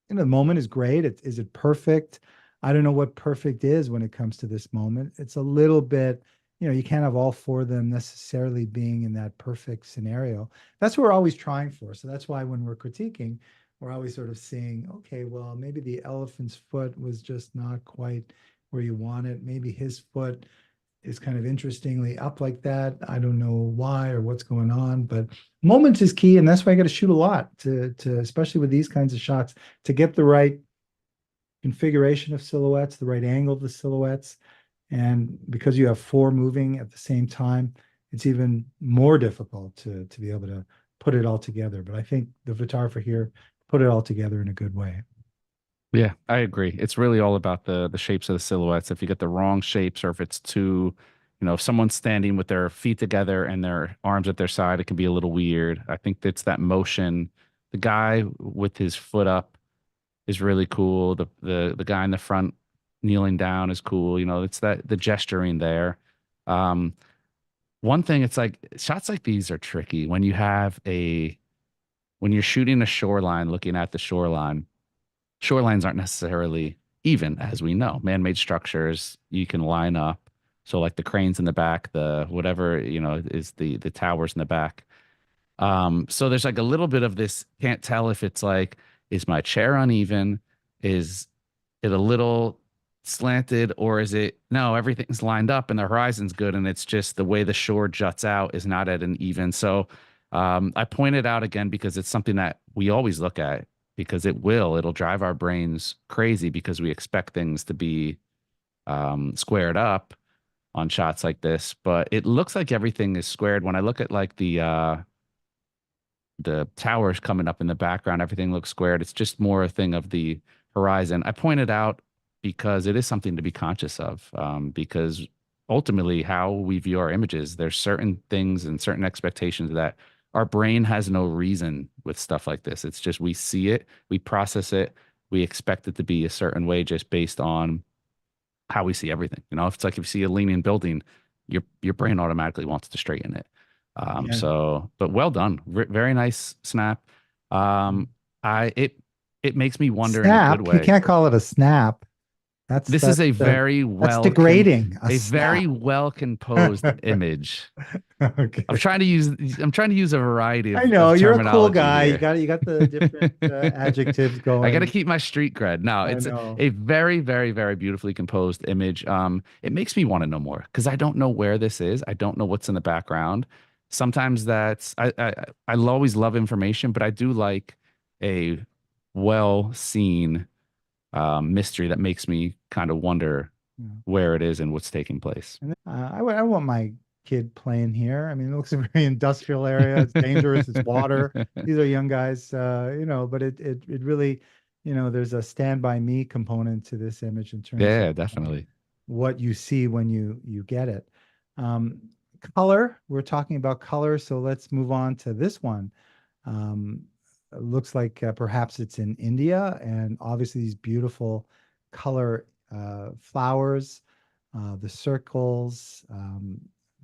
the moment is great. Is it perfect? I don't know what perfect is when it comes to this moment. It's a little bit, you can't have all four of them necessarily being in that perfect scenario. That's what we're always trying for. So that's why when we're critiquing, we're always sort of saying, okay, well, maybe the elephant's foot was just not quite where you want it. Maybe his foot is kind of interestingly up like that. I don't know why or what's going on, but moment is key, and that's why I got to shoot a lot to especially with these kinds of shots to get the right configuration of silhouettes, the right angle of the silhouettes, and because you have four moving at the same time, it's even more difficult to be able to put it all together. But I think the photographer here put it all together in a good way. Yeah, I agree. It's really all about the shapes of the silhouettes. If you get the wrong shapes or if it's too, if someone's standing with their feet together and their arms at their side, it can be a little weird. I think it's that motion. The guy with his foot up is really cool. The guy in the front kneeling down is cool. It's that the gesturing there. Um, One thing, it's like shots like these are tricky when you're shooting a shoreline, looking at the shoreline. Shorelines aren't necessarily even, as we know. Man-made structures you can line up. So like the cranes in the back, the whatever, is the towers in the back. So there's like a little bit of this, can't tell if it's like, is my chair uneven? Is it a little slanted, or is it no, everything's lined up and the horizon's good and it's just the way the shore juts out is not at an even. So I pointed out again because it's something that we always look at because it'll drive our brains crazy because we expect things to be squared up on shots like this, but it looks like everything is squared. When I look at like the towers coming up in the background, everything looks squared. It's just more a thing of the horizon. I pointed out because it is something to be conscious of, because ultimately how we view our images, there's certain things and certain expectations that our brain has no reason with stuff like this. It's just we see it, we process it, we expect it to be a certain way just based on how we see everything. If it's like if you see a leaning building, your brain automatically wants to straighten it. Yeah. But well done. Very nice snap. Um, I it makes me wonder in a good Snap. You way. can't call it a snap. That's This is that's a uh, very that's degrading. A a snap. very well composed image. Okay. I'm trying to use a variety I of know you're a cool terminology guy. here. You got the different adjectives I got to going. keep my street cred. No, I it's know. a very, very, very beautifully composed image. It makes me want to know more because I don't know where this is. I don't know what's in the background. Sometimes I'll always love information, but I do like a well seen mystery that makes me kind of wonder Yeah. where it is and what's taking place. And I want my kid playing here. I mean, it looks a very industrial area. It's dangerous. It's water. These are young guys, but it really, there's a stand by me component to this image in terms of Yeah, definitely. what you see when you get it. Um, color. We're talking about color, so let's move on to this one. Um, it looks like perhaps it's in India, and obviously these beautiful color flowers, the circles,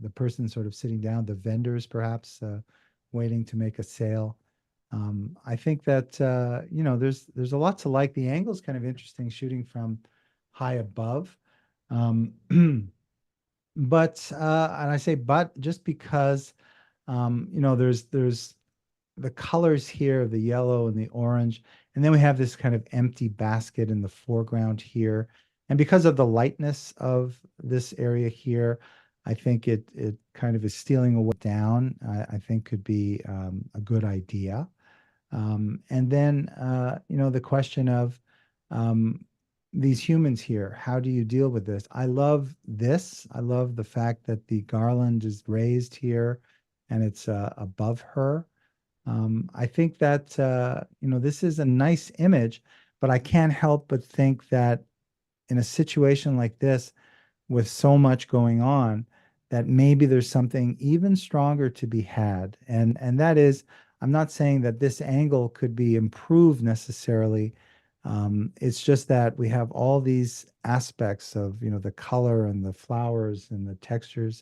the person sort of sitting down, the vendors perhaps waiting to make a sale. I think that there's a lot to like. The angle's kind of interesting, shooting from high above. Um, but and I say but just because there's the colors here of the yellow and the orange, and then we have this kind of empty basket in the foreground here. And because of the lightness of this area here, I think it kind of is stealing away down. I think could be a good idea. And then the question of um, these humans here, how do you deal with this? I love this. I love the fact that the garland is raised here and it's above her. I think that this is a nice image, but I can't help but think that in a situation like this, with so much going on, that maybe there's something even stronger to be had. And that is, I'm not saying that this angle could be improved necessarily. It's just that we have all these aspects of, the color and the flowers and the textures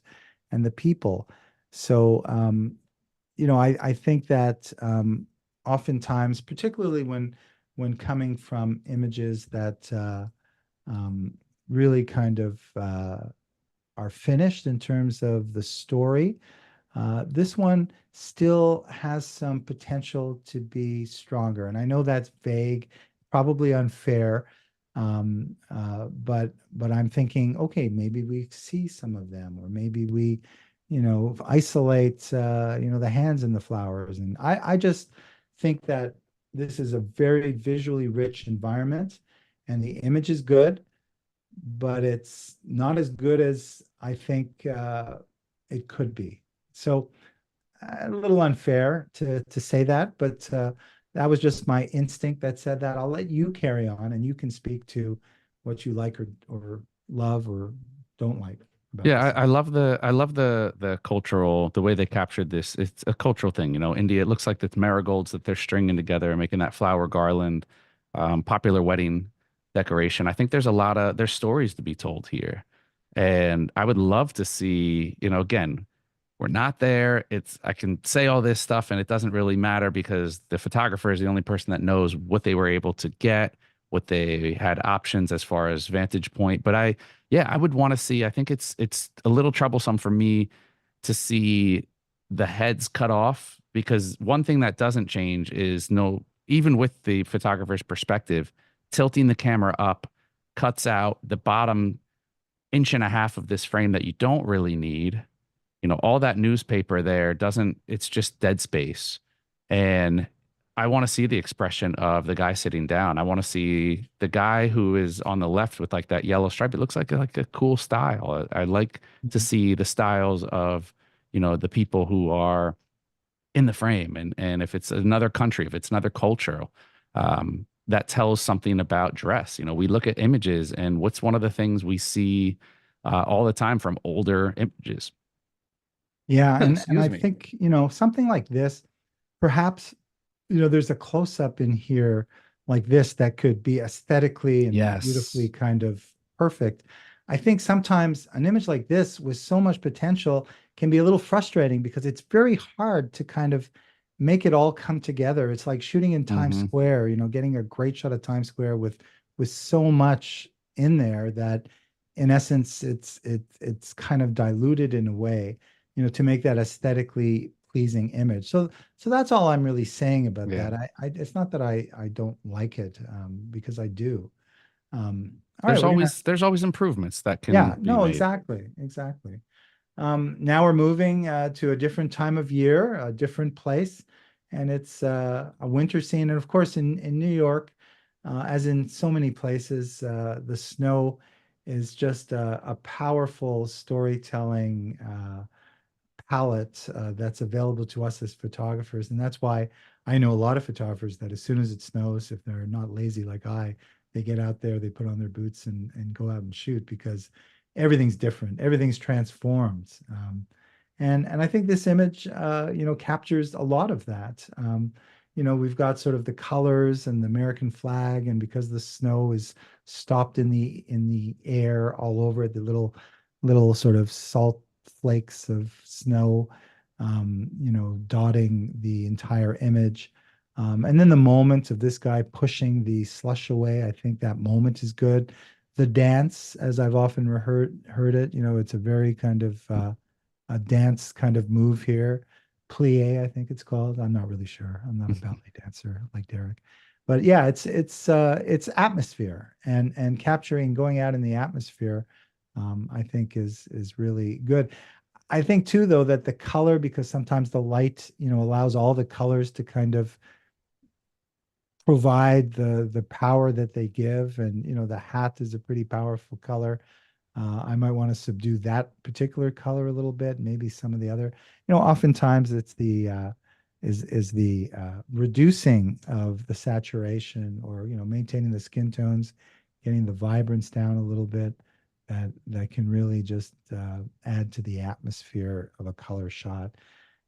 and the people. So, I think that oftentimes, particularly when coming from images that really kind of are finished in terms of the story, this one still has some potential to be stronger. And I know that's vague, probably unfair, but I'm thinking, okay, maybe we see some of them, or maybe we, isolate, the hands in the flowers. And I just think that this is a very visually rich environment, and the image is good, but it's not as good as I think it could be. So a little unfair to say that, but that was just my instinct that said that. I'll let you carry on, and you can speak to what you like or love or don't like about Yeah, this. I love the cultural the way they captured this. It's a cultural thing, India. It looks like it's marigolds that they're stringing together and making that flower garland, popular wedding decoration. I think there's stories to be told here, and I would love to see, again, we're not there. I can say all this stuff and it doesn't really matter because the photographer is the only person that knows what they were able to get, what they had options as far as vantage point. But yeah, I would want to see. I think it's a little troublesome for me to see the heads cut off because one thing that doesn't change is no, even with the photographer's perspective, tilting the camera up cuts out the bottom inch and a half of this frame that you don't really need. All that newspaper there doesn't, it's just dead space. And I want to see the expression of the guy sitting down. I want to see the guy who is on the left with like that yellow stripe. It looks like a cool style. I like to Mhm. see the styles of, the people who are in the frame. And if it's another country, if it's another culture, that tells something about dress. We look at images and what's one of the things we see all the time from older images. Yeah, and I Excuse me. think, something like this, perhaps, there's a close up in here like this that could be aesthetically and beautifully Yes. kind of perfect. I think sometimes an image like this with so much potential can be a little frustrating because it's very hard to kind of make it all come together. It's like shooting in Times Hmm. Square, getting a great shot of Times Square with so much in there that in essence it's kind of diluted in a way, to make that aesthetically pleasing image. So that's all I'm really saying about Yeah. that. It's not that I don't like it, because I do. All right, There's always improvements that can yeah, be no, made. exactly, exactly. Now we're moving to a different time of year, a different place, and it's a winter scene. And of course, in New York, as in so many places, the snow is just a powerful storytelling palette that's available to us as photographers. And that's why I know a lot of photographers that as soon as it snows, if they're not lazy like I, they get out there, they put on their boots and go out and shoot because everything's different, everything's transformed. And I think this image, captures a lot of that. We've got sort of the colors and the American flag, and because the snow is stopped in the air all over it, the little sort of salt flakes of snow, dotting the entire image. And then the moment of this guy pushing the slush away, I think that moment is good. The dance, as I've often heard it, it's a very kind of a dance kind of move here. Plie, I think it's called. I'm not really sure. I'm not a ballet dancer like Derek. But yeah, it's atmosphere and capturing going out in the atmosphere, I think is really good. I think too, though, that the color, because sometimes the light, allows all the colors to kind of provide the power that they give. And the hat is a pretty powerful color. I might want to subdue that particular color a little bit, maybe some of the other. Oftentimes it's the is the reducing of the saturation, or maintaining the skin tones, getting the vibrance down a little bit. That can really just add to the atmosphere of a color shot.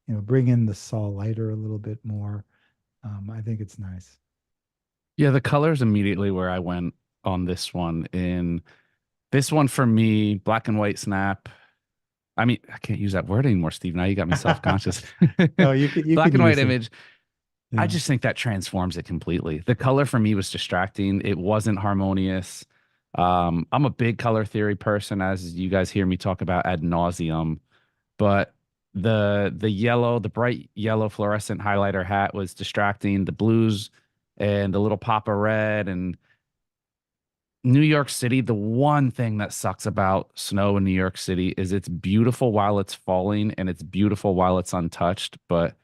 Bring in the saw lighter a little bit more. I think it's nice. Yeah, the colors immediately where I went on this one. In this one for me, black and white snap. I mean, I can't use that word anymore, Steve. Now you got me self-conscious. No, you could Black and white use it. image. I Yeah. just think that transforms it completely. The color for me was distracting. It wasn't harmonious. I'm a big color theory person, as you guys hear me talk about ad nauseum. But the yellow, the bright yellow fluorescent highlighter hat was distracting. The blues and the little pop of red and New York City, the one thing that sucks about snow in New York City is it's beautiful while it's falling and it's beautiful while it's untouched. But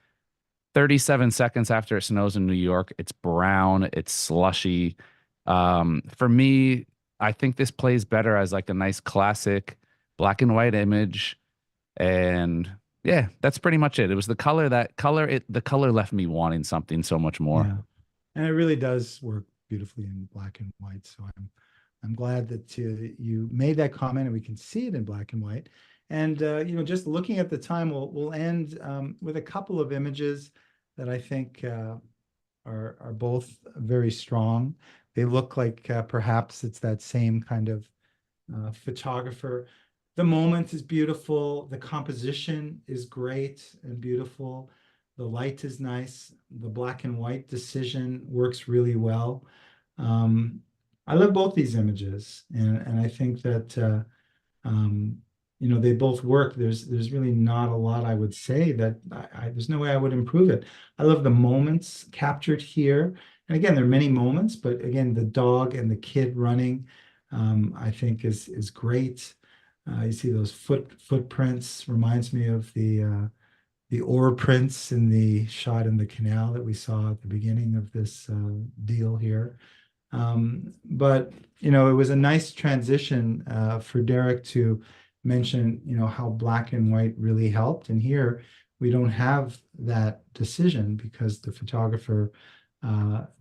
37 seconds after it snows in New York, it's brown, it's slushy. For me, I think this plays better as like a nice classic black and white image. And yeah, that's pretty much it. It was the color the color left me wanting something so much more. Yeah. And it really does work beautifully in black and white. So I'm glad that you made that comment and we can see it in black and white. And just looking at the time, we'll end with a couple of images that I think are both very strong. They look like perhaps it's that same kind of photographer. The moment is beautiful. The composition is great and beautiful. The light is nice. The black and white decision works really well. Um, I love both these images, and I think that um, they both work. There's really not a lot I would say that there's no way I would improve it. I love the moments captured here, and again, there are many moments, but again, the dog and the kid running, I think is great. You see those footprints, reminds me of the oar prints in the shot in the canal that we saw at the beginning of this deal here. But it was a nice transition for Derek to mention, how black and white really helped. And here we don't have that decision because the photographer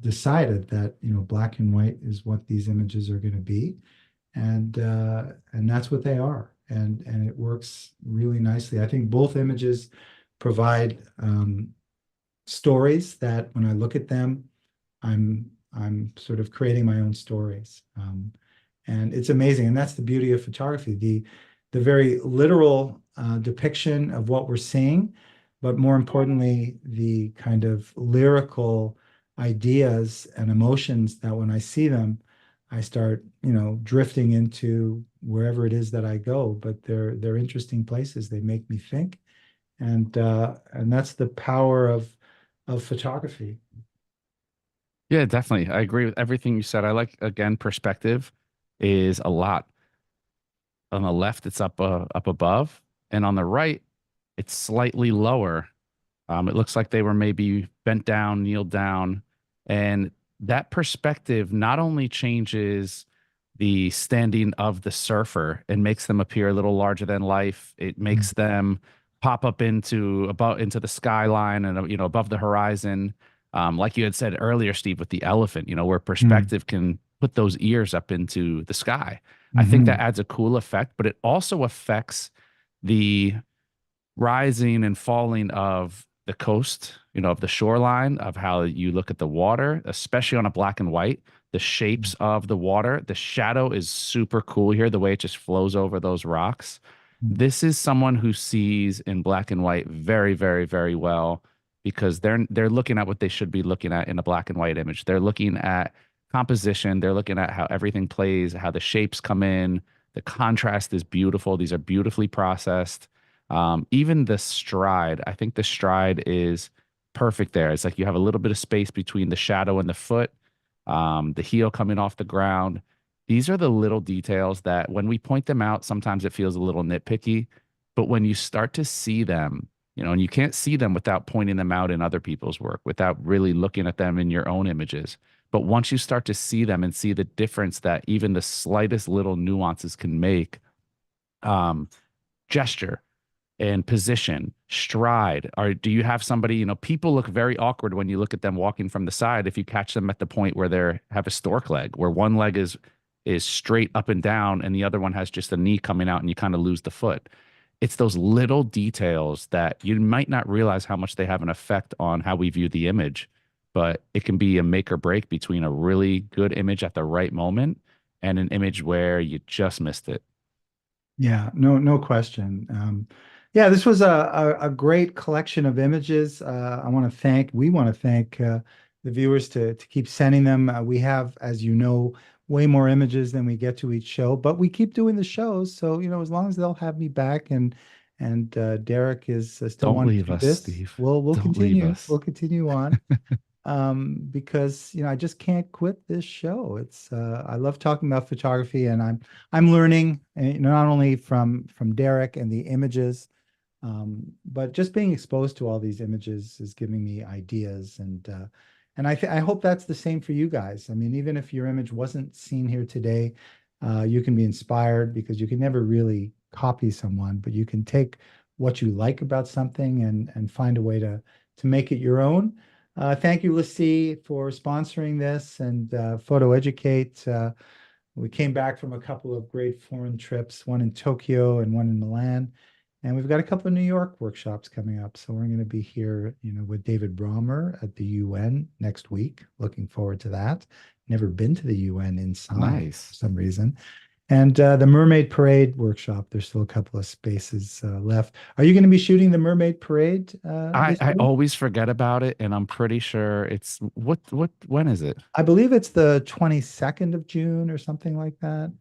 decided that, black and white is what these images are going to be, and that's what they are, and it works really nicely. I think both images provide stories that when I look at them, I'm sort of creating my own stories, and it's amazing. And that's the beauty of photography, the very literal depiction of what we're seeing, but more importantly, the kind of lyrical ideas and emotions that when I see them, I start, drifting into wherever it is that I go. But they're interesting places. They make me think, and that's the power of photography. Yeah, definitely. I agree with everything you said. I like, again, perspective is a lot. On the left, it's up above, and on the right, it's slightly lower. It looks like they were maybe bent down, kneeled down, and that perspective not only changes the standing of the surfer and makes them appear a little larger than life. It Mm. makes them pop up into the skyline and above the horizon. Like you had said earlier, Steve, with the elephant, where Mm. perspective can put those ears up into the sky. I think that Mhm. adds a cool effect, but it also affects the rising and falling of the coast, of the shoreline, of how you look at the water, especially on a black and white, the shapes of the water. The shadow is super cool here, the way it just flows over those rocks. This is someone who sees in black and white very, very, very well because they're looking at what they should be looking at in a black and white image. They're looking at composition, they're looking at how everything plays, how the shapes come in, the contrast is beautiful. These are beautifully processed. Even the stride, I think the stride is perfect there. It's like you have a little bit of space between the shadow and the foot, the heel coming off the ground. These are the little details that when we point them out, sometimes it feels a little nitpicky. But when you start to see them, and you can't see them without pointing them out in other people's work, without really looking at them in your own images. But once you start to see them and see the difference that even the slightest little nuances can make, um, gesture and position, stride, or do you have somebody, people look very awkward when you look at them walking from the side if you catch them at the point where they have a stork leg, where one leg is straight up and down and the other one has just a knee coming out and you kind of lose the foot. It's those little details that you might not realize how much they have an effect on how we view the image, but it can be a make or break between a really good image at the right moment and an image where you just missed it. Yeah, no question. Yeah, this was a great collection of images. We want to thank the viewers to keep sending them. We have, as you know, way more images than we get to each show, but we keep doing the shows. So, as long as they'll have me back and Derek is still Don't wanting to leave do us, this, Steve. we'll Don't leave continue. us. We'll continue on. Because I just can't quit this show. It's I love talking about photography, and I'm learning, not only from Derek and the images, but just being exposed to all these images is giving me ideas, and I hope that's the same for you guys. I mean, even if your image wasn't seen here today, you can be inspired because you can never really copy someone, but you can take what you like about something and find a way to make it your own. Thank you, Lassie, for sponsoring this and Photo Educate. We came back from a couple of great foreign trips, one in Tokyo and one in Milan. And we've got a couple of New York workshops coming up. So we're going to be here, with David Brommer at the UN next week. Looking forward to that. Never been to the UN inside for Nice. some reason. And the Mermaid Parade workshop, there's still a couple of spaces left. Are you going to be shooting the Mermaid Parade I, this I week? always forget about it, and I'm pretty sure it's when is it? I believe it's the 22nd of June or something like that.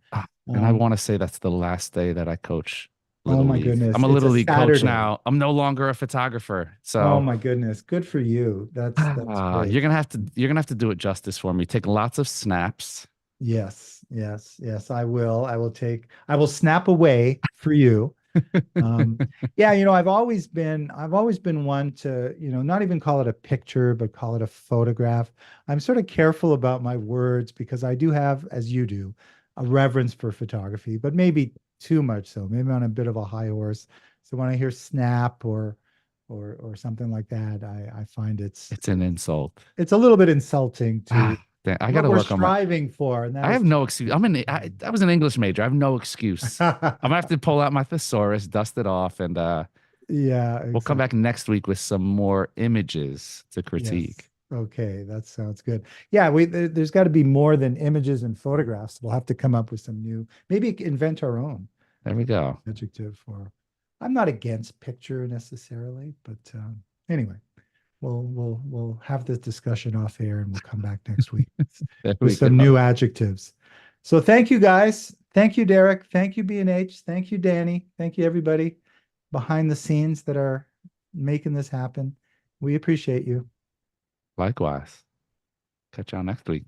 And I Um, want to say that's the last day that I coach oh Little my League. I'm goodness, a it's Little a League coach Saturday. now. I'm no longer a photographer. Oh So my goodness, good for you. That's you're great. gonna have to do it justice for me. Take lots of snaps. Yes, yes, yes, I will snap away for you. Um, yeah, I've always been one to, not even call it a picture, but call it a photograph. I'm sort of careful about my words because I do have, as you do, a reverence for photography, but maybe too much so. Maybe on a bit of a high horse. So when I hear snap or something like that, I find It's an insult. it's a little bit insulting to I got what to we're work on my. striving for, and that I is have to. no excuse. I was an English major. I have no excuse. I'm gonna have to pull out my thesaurus, dust it off, and Yeah, we'll come back exactly. next week with some more images to Yes. critique. Okay, that sounds good. Yeah, there's got to be more than images and photographs. We'll have to come up with some new, maybe invent our own There we go. adjective for. I'm not against picture necessarily, but anyway, we'll have this discussion off air and we'll come back next week There with we some go. new adjectives. So thank you guys. Thank you, Derek. Thank you, B&H. Thank you, Danny. Thank you, everybody behind the scenes that are making this happen. We appreciate you. Likewise. Catch y'all next week.